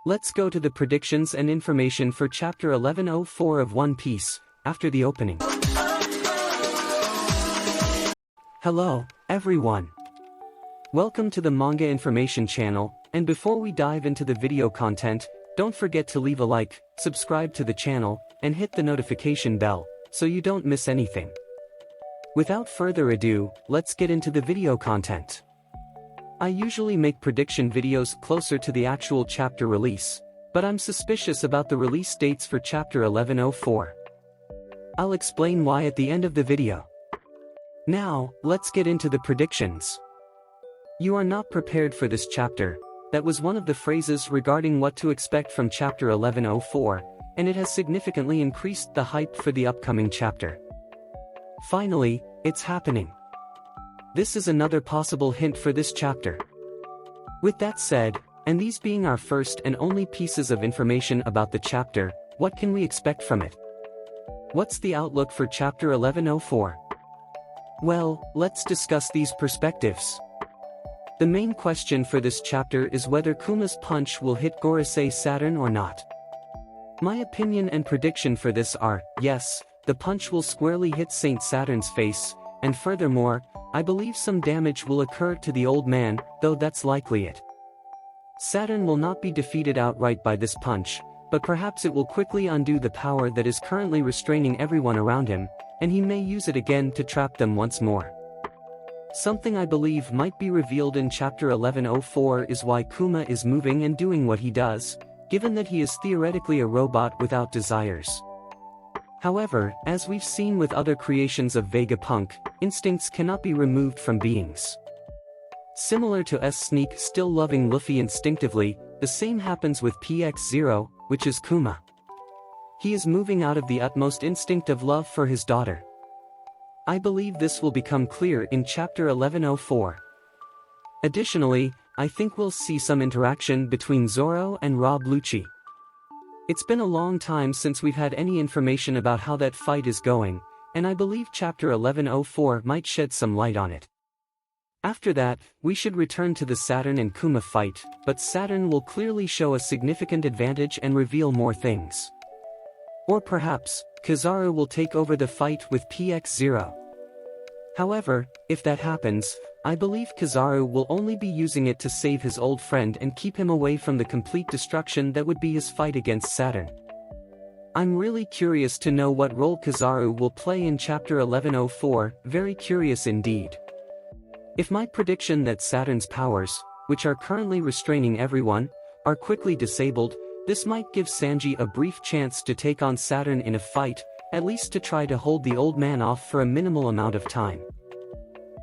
Let's go to the predictions and information for Chapter 1104 of One Piece, after the opening. Hello, everyone. Welcome to the Manga Information channel, and before we dive into the video content, don't forget to leave a like, subscribe to the channel, and hit the notification bell, so you don't miss anything. Without further ado, let's get into the video content. I usually make prediction videos closer to the actual chapter release, but I'm suspicious about the release dates for Chapter 1104. I'll explain why at the end of the video. Now, let's get into the predictions. You are not prepared for this chapter. That was one of the phrases regarding what to expect from Chapter 1104, and it has significantly increased the hype for the upcoming chapter. Finally, it's happening. This is another possible hint for this chapter. With that said, and these being our first and only pieces of information about the chapter, what can we expect from it? What's the outlook for Chapter 1104? Well, let's discuss these perspectives. The main question for this chapter is whether Kuma's punch will hit Gorosei Saturn or not. My opinion and prediction for this are, yes, the punch will squarely hit Saint Saturn's face, and furthermore, I believe some damage will occur to the old man, though that's likely it. Saturn will not be defeated outright by this punch, but perhaps it will quickly undo the power that is currently restraining everyone around him, and he may use it again to trap them once more. Something I believe might be revealed in Chapter 1104 is why Kuma is moving and doing what he does, given that he is theoretically a robot without desires. However, as we've seen with other creations of Vegapunk, instincts cannot be removed from beings. Similar to S-Sneak still loving Luffy instinctively, the same happens with PX-0, which is Kuma. He is moving out of the utmost instinct of love for his daughter. I believe this will become clear in Chapter 1104. Additionally, I think we'll see some interaction between Zoro and Rob Lucci. It's been a long time since we've had any information about how that fight is going, and I believe Chapter 1104 might shed some light on it. After that, we should return to the Saturn and Kuma fight, but Saturn will clearly show a significant advantage and reveal more things. Or perhaps, Kizaru will take over the fight with PX-0. However, if that happens, I believe Kizaru will only be using it to save his old friend and keep him away from the complete destruction that would be his fight against Saturn. I'm really curious to know what role Kizaru will play in Chapter 1104, very curious indeed. If my prediction that Saturn's powers, which are currently restraining everyone, are quickly disabled, this might give Sanji a brief chance to take on Saturn in a fight, at least to try to hold the old man off for a minimal amount of time.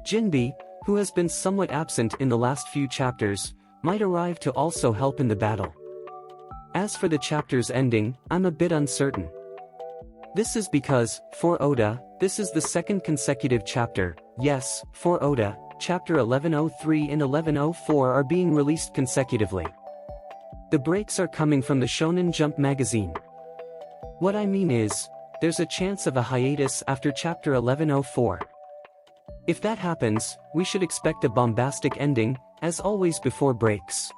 Jinbe, who has been somewhat absent in the last few chapters, might arrive to also help in the battle. As for the chapter's ending, I'm a bit uncertain. This is because, for Oda, this is the second consecutive chapter. Yes, for Oda, Chapter 1103 and 1104 are being released consecutively. The breaks are coming from the Shonen Jump magazine. What I mean is, there's a chance of a hiatus after Chapter 1104. If that happens, we should expect a bombastic ending, as always before breaks.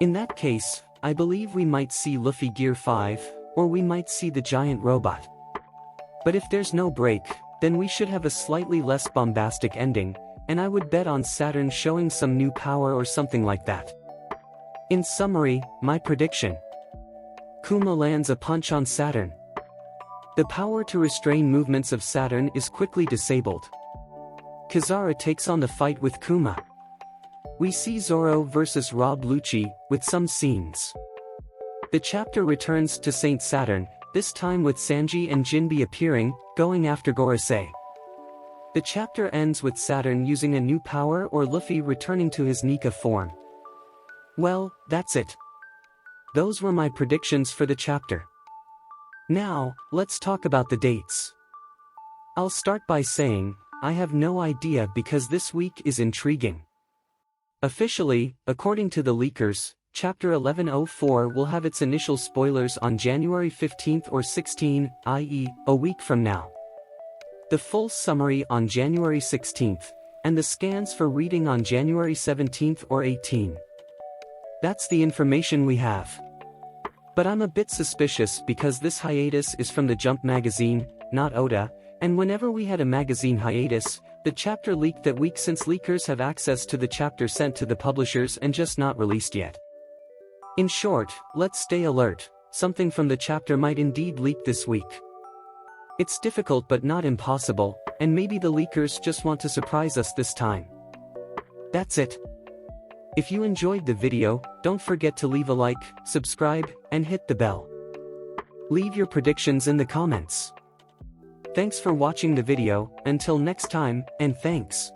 In that case, I believe we might see Luffy Gear 5, or we might see the giant robot. But if there's no break, then we should have a slightly less bombastic ending, and I would bet on Saturn showing some new power or something like that. In summary, my prediction. Kuma lands a punch on Saturn. The power to restrain movements of Saturn is quickly disabled. Kizaru takes on the fight with Kuma. We see Zoro versus Rob Lucci, with some scenes. The chapter returns to Saint Saturn, this time with Sanji and Jinbe appearing, going after Gorosei. The chapter ends with Saturn using a new power or Luffy returning to his Nika form. Well, that's it. Those were my predictions for the chapter. Now, let's talk about the dates. I'll start by saying, I have no idea because this week is intriguing. Officially, according to the leakers, Chapter 1104 will have its initial spoilers on January 15th or 16th, i.e., a week from now. The full summary on January 16th, and the scans for reading on January 17th or 18th. That's the information we have. But I'm a bit suspicious because this hiatus is from the Jump magazine, not Oda, and whenever we had a magazine hiatus, the chapter leaked that week since leakers have access to the chapter sent to the publishers and just not released yet. In short, let's stay alert, something from the chapter might indeed leak this week. It's difficult but not impossible, and maybe the leakers just want to surprise us this time. That's it. If you enjoyed the video, don't forget to leave a like, subscribe, and hit the bell. Leave your predictions in the comments. Thanks for watching the video, until next time, and thanks.